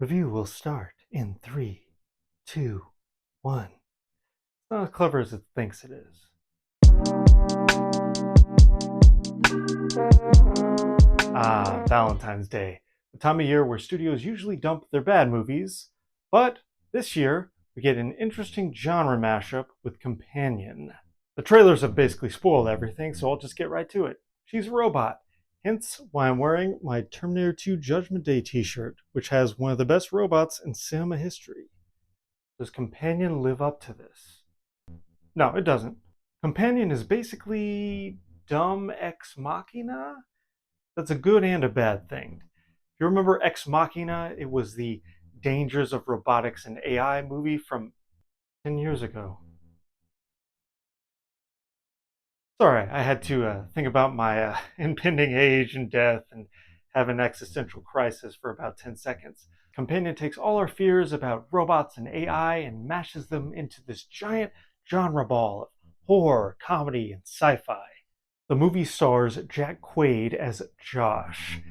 Review will start in three, two, one. It's not as clever as it thinks it is. Valentine's Day, the time of year where studios usually dump their bad movies, but this year we get an interesting genre mashup with Companion. The trailers have basically spoiled everything, so I'll just get right to it. She's a robot, hence why I'm wearing my Terminator 2 Judgment Day t-shirt, which has one of the best robots in cinema history. Does Companion live up to this? No, it doesn't. Companion is basically dumb Ex Machina. That's a good and a bad thing. If you remember Ex Machina, it was the Dangers of Robotics and AI movie from 10 years ago. Sorry, I had to think about my impending age and death and have an existential crisis for about 10 seconds. Companion takes all our fears about robots and AI and mashes them into this giant genre ball of horror, comedy, and sci-fi. The movie stars Jack Quaid as Josh,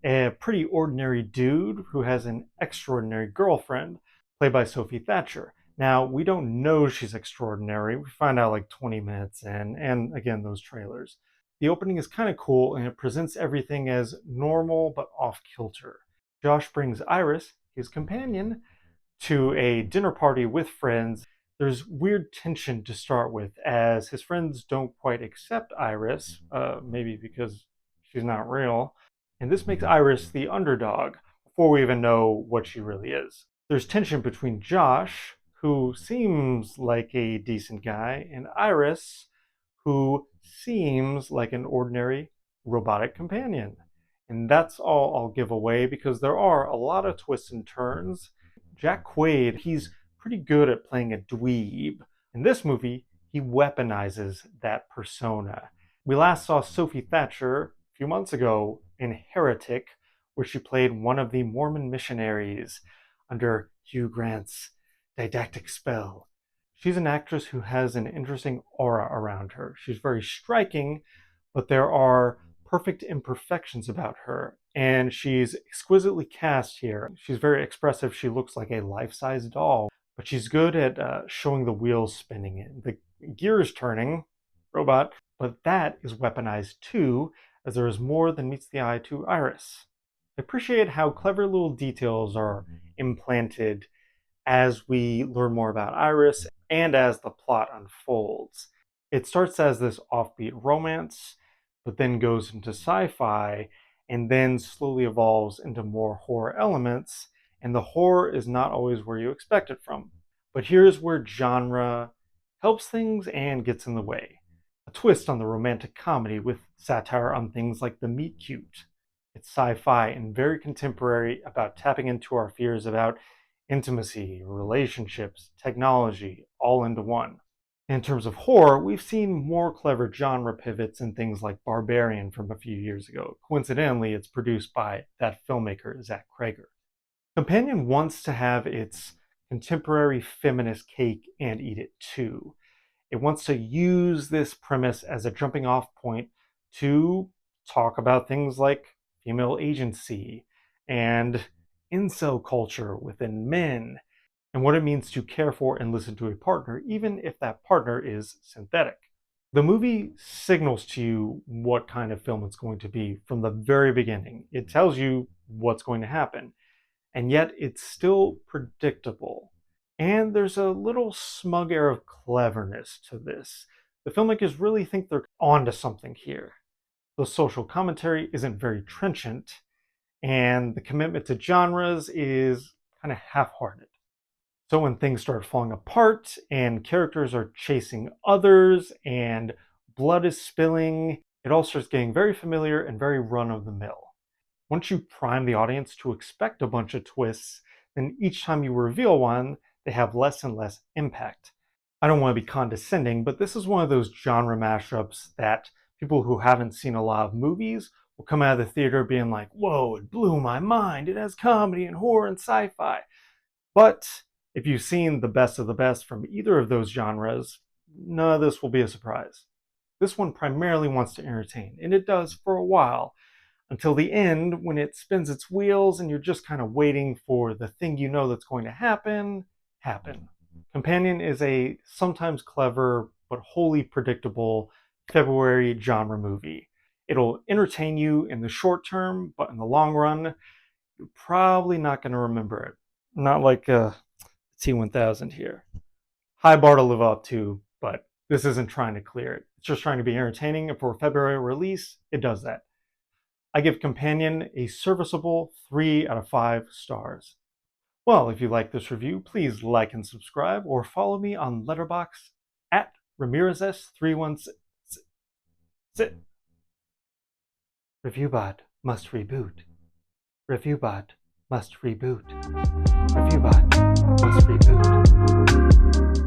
a pretty ordinary dude who has an extraordinary girlfriend, played by Sophie Thatcher. Now, we don't know she's extraordinary. We find out like 20 minutes in, and again, those trailers. The opening is kind of cool, and it presents everything as normal but off kilter. Josh brings Iris, his companion, to a dinner party with friends. There's weird tension to start with, as his friends don't quite accept Iris, maybe because she's not real, and this makes Iris the underdog before we even know what she really is. There's tension between Josh, who seems like a decent guy, and Iris, who seems like an ordinary robotic companion. And that's all I'll give away because there are a lot of twists and turns. Jack Quaid, he's pretty good at playing a dweeb. In this movie, he weaponizes that persona. We last saw Sophie Thatcher a few months ago in Heretic, where she played one of the Mormon missionaries under Hugh Grant's didactic spell. She's an actress who has an interesting aura around her. She's very striking, but there are perfect imperfections about her, and she's exquisitely cast here. She's very expressive. She looks like a life-size doll, but she's good at showing the wheels spinning and the gears turning, robot, but that is weaponized too, as there is more than meets the eye to Iris. I appreciate how clever little details are implanted as we learn more about Iris and as the plot unfolds. It starts as this offbeat romance, but then goes into sci-fi, and then slowly evolves into more horror elements, and the horror is not always where you expect it from. But here's where genre helps things and gets in the way. A twist on the romantic comedy with satire on things like the meet cute. It's sci-fi and very contemporary about tapping into our fears about intimacy, relationships, technology, all into one. In terms of horror, we've seen more clever genre pivots in things like Barbarian from a few years ago. Coincidentally, it's produced by that filmmaker, Zach Cregger. Companion wants to have its contemporary feminist cake and eat it too. It wants to use this premise as a jumping off point to talk about things like female agency and incel culture within men, and what it means to care for and listen to a partner, even if that partner is synthetic. The movie signals to you what kind of film it's going to be from the very beginning. It tells you what's going to happen, and yet it's still predictable. And there's a little smug air of cleverness to this. The filmmakers really think they're onto something here. The social commentary isn't very trenchant, and the commitment to genres is kind of half-hearted. So when things start falling apart and characters are chasing others and blood is spilling, it all starts getting very familiar and very run-of-the-mill. Once you prime the audience to expect a bunch of twists, then each time you reveal one, they have less and less impact. I don't want to be condescending, but this is one of those genre mashups that people who haven't seen a lot of movies will come out of the theater being like, whoa, it blew my mind. It has comedy and horror and sci-fi. But if you've seen the best of the best from either of those genres, none of this will be a surprise. This one primarily wants to entertain, and it does for a while. until the end when it spins its wheels and you're just kind of waiting for the thing you know that's going to happen. Companion is a sometimes clever but wholly predictable February genre movie. It'll entertain you in the short term, but in the long run, you're probably not going to remember it. Not like T1000 here. High bar to live up to, but this isn't trying to clear it. It's just trying to be entertaining, and for a February release, it does that. I give Companion a serviceable 3 out of 5 stars. Well, if you like this review, please like and subscribe, or follow me on Letterboxd at RamirezS316. ReviewBot must reboot. ReviewBot must reboot. ReviewBot must reboot.